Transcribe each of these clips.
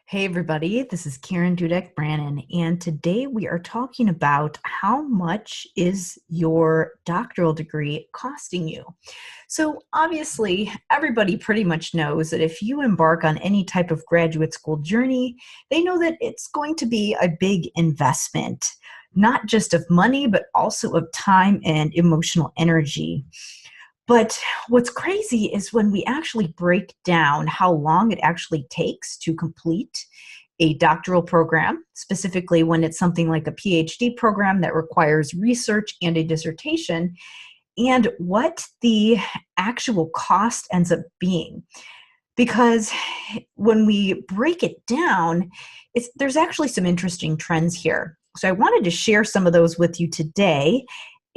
Hey everybody, this is Karen Dudek-Brannan, and today we are talking about how much is your doctoral degree costing you. So obviously, everybody pretty much knows that if you embark on any type of graduate school journey, they know that it's going to be a big investment, not just of money, but also of time and emotional energy. But what's crazy is when we actually break down how long it actually takes to complete a doctoral program, specifically when it's something like a PhD program that requires research and a dissertation, and what the actual cost ends up being. Because when we break it down, there's actually some interesting trends here. So I wanted to share some of those with you today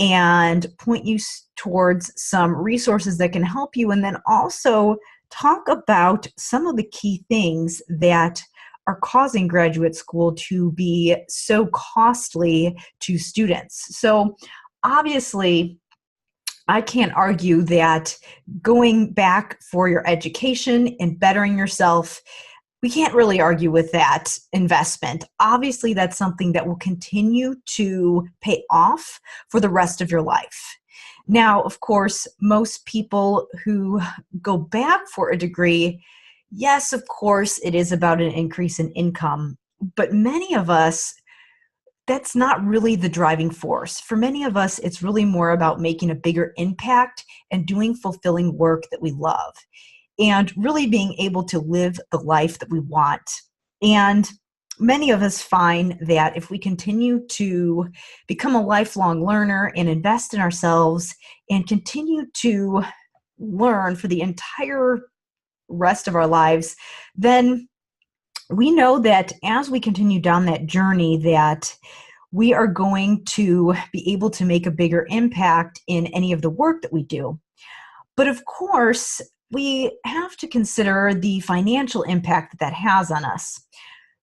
and point you towards some resources that can help you, and then also talk about some of the key things that are causing graduate school to be so costly to students. So obviously, I can't argue that going back for your education and bettering yourself, we can't really argue with that investment. Obviously, that's something that will continue to pay off for the rest of your life. Now, of course, most people who go back for a degree, yes, of course, it is about an increase in income, but many of us, that's not really the driving force. For many of us, it's really more about making a bigger impact and doing fulfilling work that we love, and really being able to live the life that we want. And many of us find that if we continue to become a lifelong learner and invest in ourselves and continue to learn for the entire rest of our lives, then we know that as we continue down that journey, that we are going to be able to make a bigger impact in any of the work that we do. But of course, we have to consider the financial impact that that has on us.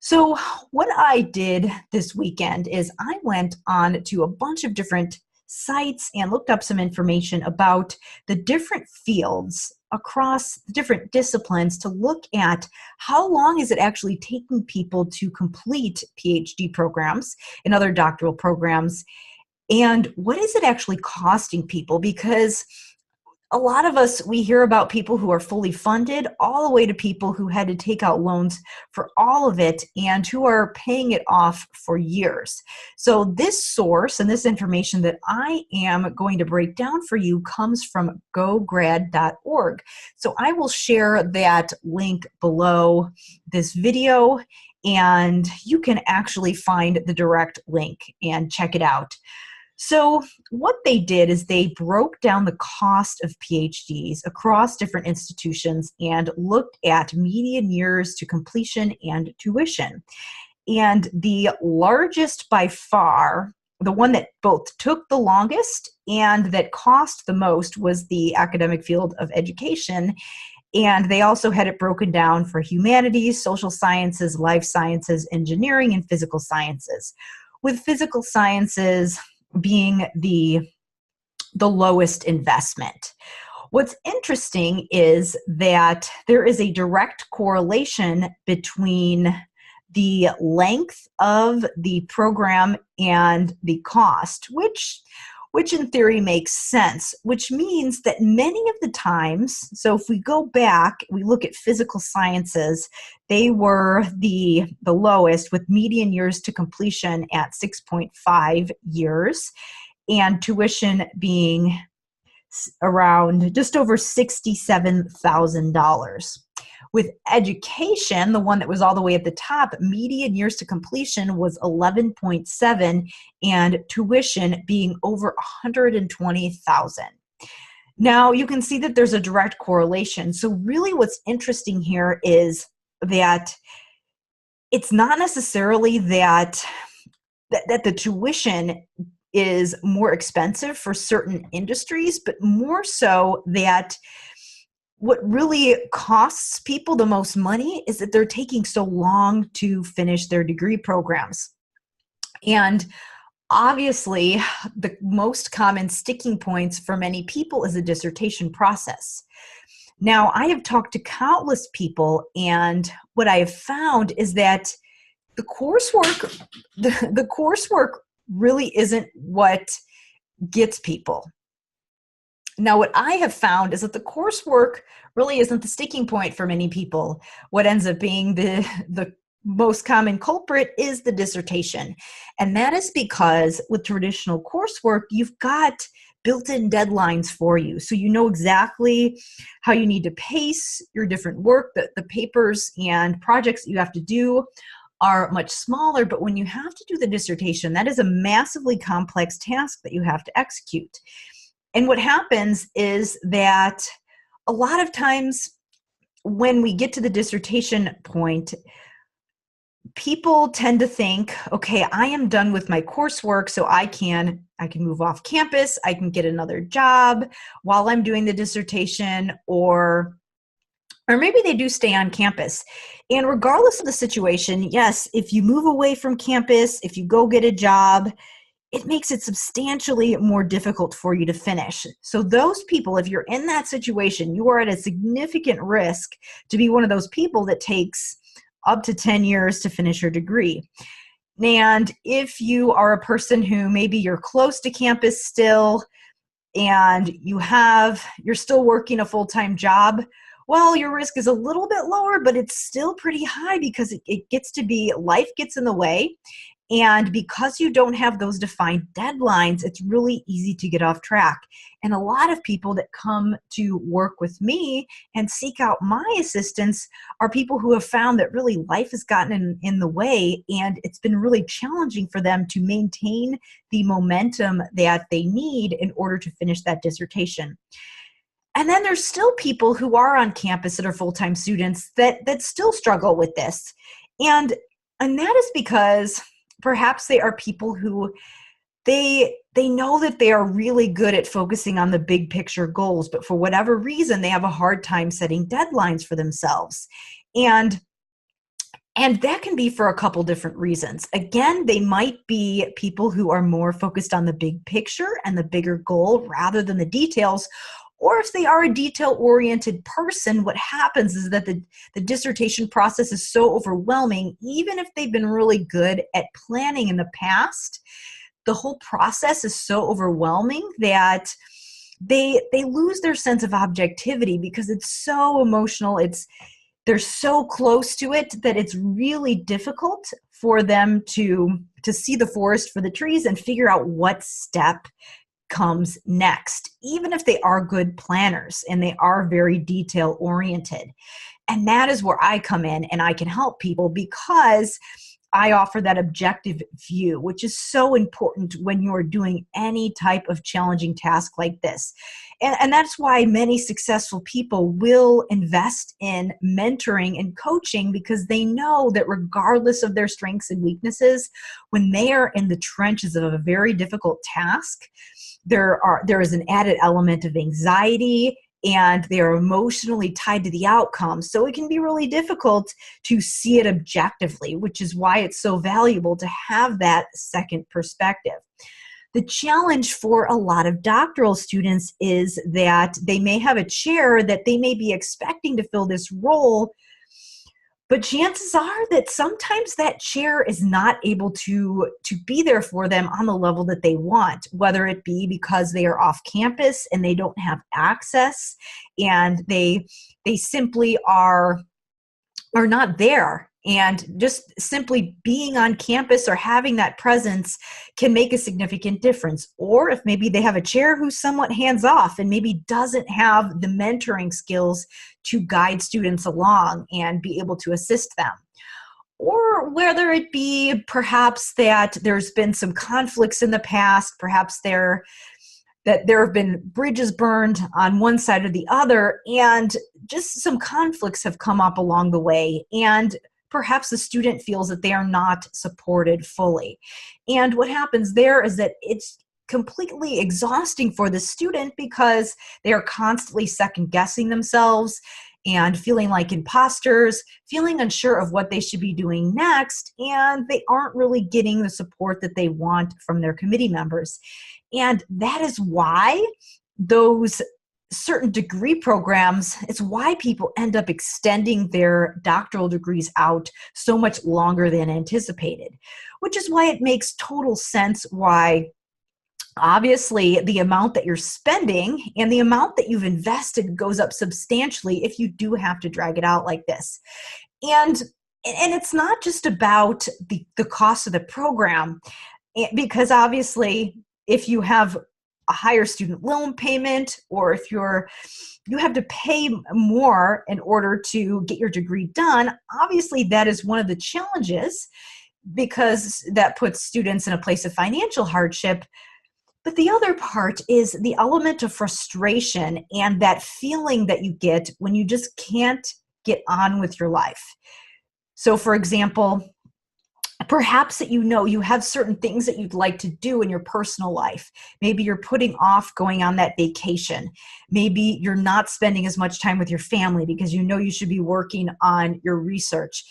So what I did this weekend is I went on to a bunch of different sites and looked up some information about the different fields across different disciplines to look at how long is it actually taking people to complete PhD programs and other doctoral programs, and what is it actually costing people. Because a lot of us, we hear about people who are fully funded all the way to people who had to take out loans for all of it and who are paying it off for years. So this source and this information that I am going to break down for you comes from gograd.org. So I will share that link below this video, and you can actually find the direct link and check it out. So what they did is they broke down the cost of PhDs across different institutions and looked at median years to completion and tuition. And the largest by far, the one that both took the longest and that cost the most, was the academic field of education. And they also had it broken down for humanities, social sciences, life sciences, engineering, and physical sciences, with physical sciences being the lowest investment. What's interesting is that there is a direct correlation between the length of the program and the cost, which in theory makes sense, which means that many of the times, so if we go back, we look at physical sciences, they were the lowest, with median years to completion at 6.5 years, and tuition being around just over $67,000. With education, the one that was all the way at the top, median years to completion was 11.7, and tuition being over 120,000. Now you can see that there's a direct correlation. So really what's interesting here is that it's not necessarily that the tuition is more expensive for certain industries, but more so that what really costs people the most money is that they're taking so long to finish their degree programs. And obviously, the most common sticking points for many people is the dissertation process. Now, I have talked to countless people, and what I have found is that the coursework, the coursework really isn't what gets people. Now, what I have found is that the coursework really isn't the sticking point for many people. What ends up being the most common culprit is the dissertation. And that is because with traditional coursework, you've got built-in deadlines for you. So you know exactly how you need to pace your different work. The papers and projects that you have to do are much smaller, but when you have to do the dissertation, that is a massively complex task that you have to execute. And what happens is that a lot of times when we get to the dissertation point, people tend to think, okay, I am done with my coursework, so I can move off campus, I can get another job while I'm doing the dissertation, or maybe they do stay on campus. And regardless of the situation, yes, if you move away from campus, if you go get a job, it makes it substantially more difficult for you to finish. So those people, if you're in that situation, you are at a significant risk to be one of those people that takes up to 10 years to finish your degree. And if you are a person who maybe you're close to campus still and you're still working a full-time job, well, your risk is a little bit lower, but it's still pretty high because it gets to be, life gets in the way. And because you don't have those defined deadlines, it's really easy to get off track. And a lot of people that come to work with me and seek out my assistance are people who have found that really life has gotten in the way, and it's been really challenging for them to maintain the momentum that they need in order to finish that dissertation. And then there's still people who are on campus that are full-time students that still struggle with this. And that is because perhaps they are people who they know that they are really good at focusing on the big picture goals, but for whatever reason, they have a hard time setting deadlines for themselves. And that can be for a couple different reasons. Again, they might be people who are more focused on the big picture and the bigger goal rather than the details. Or if they are a detail-oriented person, what happens is that the dissertation process is so overwhelming, even if they've been really good at planning in the past, the whole process is so overwhelming that they lose their sense of objectivity because it's so emotional. They're so close to it that it's really difficult for them to see the forest for the trees and figure out what step comes next, even if they are good planners and they are very detail oriented. And that is where I come in and I can help people because I offer that objective view, which is so important when you're doing any type of challenging task like this. And that's why many successful people will invest in mentoring and coaching, because they know that regardless of their strengths and weaknesses, when they are in the trenches of a very difficult task, there is an added element of anxiety, and they are emotionally tied to the outcome. So it can be really difficult to see it objectively, which is why it's so valuable to have that second perspective. The challenge for a lot of doctoral students is that they may have a chair that they may be expecting to fill this role, but chances are that sometimes that chair is not able to be there for them on the level that they want, whether it be because they are off campus and they don't have access and they simply are not there. And just simply being on campus or having that presence can make a significant difference. Or if maybe they have a chair who's somewhat hands-off and maybe doesn't have the mentoring skills to guide students along and be able to assist them. Or whether it be perhaps that there's been some conflicts in the past, perhaps that there have been bridges burned on one side or the other, and just some conflicts have come up along the way, and perhaps the student feels that they are not supported fully. And what happens there is that it's completely exhausting for the student because they are constantly second-guessing themselves and feeling like imposters, feeling unsure of what they should be doing next, and they aren't really getting the support that they want from their committee members. And that is why those certain degree programs, it's why people end up extending their doctoral degrees out so much longer than anticipated, which is why it makes total sense why obviously the amount that you're spending and the amount that you've invested goes up substantially if you do have to drag it out like this. And it's not just about the cost of the program, because obviously if you have a higher student loan payment, or if you have to pay more in order to get your degree done, obviously that is one of the challenges, because that puts students in a place of financial hardship. But the other part is the element of frustration and that feeling that you get when you just can't get on with your life. So for example, perhaps that you have certain things that you'd like to do in your personal life. Maybe you're putting off going on that vacation. Maybe you're not spending as much time with your family because you should be working on your research.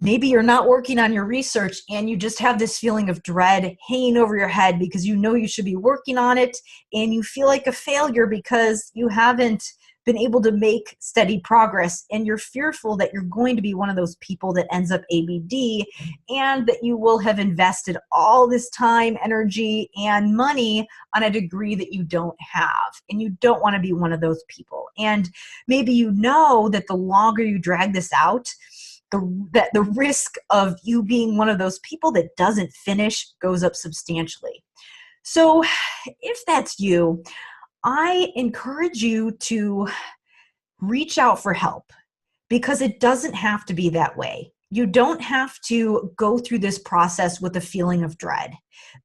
Maybe you're not working on your research and you just have this feeling of dread hanging over your head because you should be working on it, and you feel like a failure because you haven't been able to make steady progress, and you're fearful that you're going to be one of those people that ends up ABD, and that you will have invested all this time, energy, and money on a degree that you don't have, and you don't want to be one of those people. And maybe that the longer you drag this out, the risk of you being one of those people that doesn't finish goes up substantially. So if that's you, I encourage you to reach out for help, because it doesn't have to be that way. You don't have to go through this process with a feeling of dread.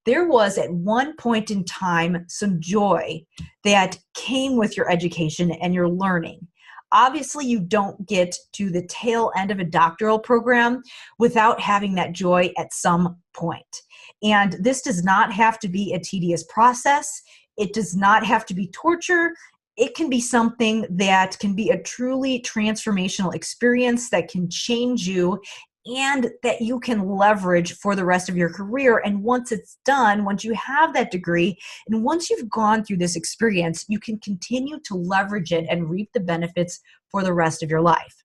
There was at one point in time some joy that came with your education and your learning. Obviously, you don't get to the tail end of a doctoral program without having that joy at some point. And this does not have to be a tedious process. It does not have to be torture. It can be something that can be a truly transformational experience that can change you and that you can leverage for the rest of your career. And once it's done, once you have that degree, and once you've gone through this experience, you can continue to leverage it and reap the benefits for the rest of your life.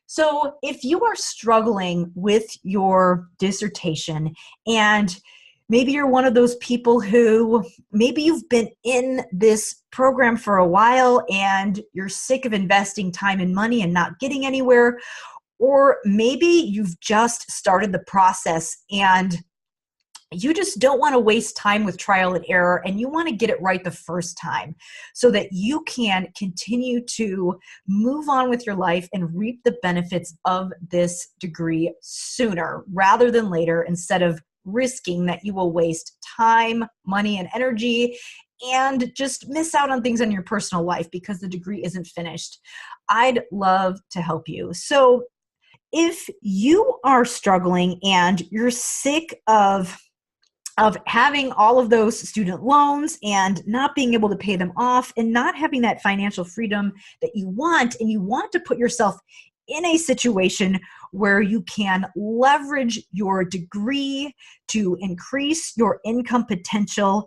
So if you are struggling with your dissertation, and maybe you're one of those people who maybe you've been in this program for a while and you're sick of investing time and money and not getting anywhere, or maybe you've just started the process and you just don't want to waste time with trial and error, and you want to get it right the first time so that you can continue to move on with your life and reap the benefits of this degree sooner rather than later, instead of risking that you will waste time, money, and energy and just miss out on things in your personal life because the degree isn't finished. I'd love to help you. So if you are struggling and you're sick of having all of those student loans and not being able to pay them off and not having that financial freedom that you want, and you want to put yourself in a situation where you can leverage your degree to increase your income potential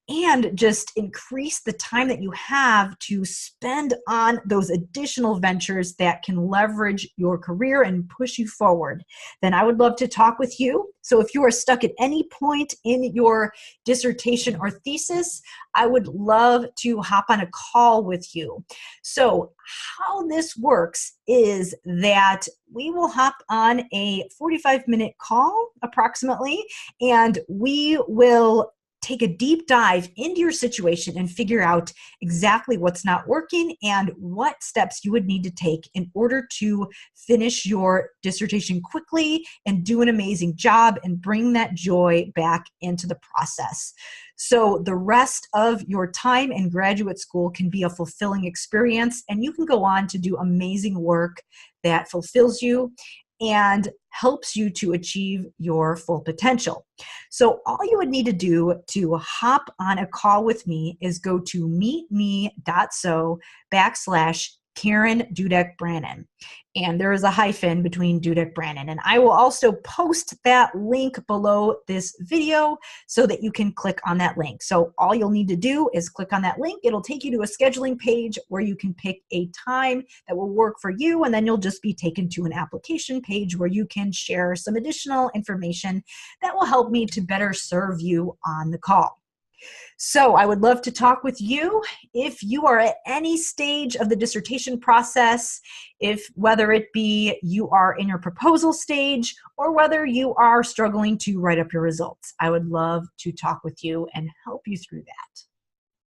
and just increase the time that you have to spend on those additional ventures that can leverage your career and push you forward, then I would love to talk with you. So if you are stuck at any point in your dissertation or thesis, I would love to hop on a call with you. So how this works is that we will hop on a 45-minute call approximately, and we will take a deep dive into your situation and figure out exactly what's not working and what steps you would need to take in order to finish your dissertation quickly and do an amazing job and bring that joy back into the process. So the rest of your time in graduate school can be a fulfilling experience, and you can go on to do amazing work that fulfills you and helps you to achieve your full potential. So all you would need to do to hop on a call with me is go to meetme.so/ Karen Dudek-Brannan. And there is a hyphen between Dudek-Brannan. And I will also post that link below this video so that you can click on that link. So all you'll need to do is click on that link. It'll take you to a scheduling page where you can pick a time that will work for you. And then you'll just be taken to an application page where you can share some additional information that will help me to better serve you on the call. So I would love to talk with you if you are at any stage of the dissertation process, whether it be you are in your proposal stage or whether you are struggling to write up your results. I would love to talk with you and help you through that.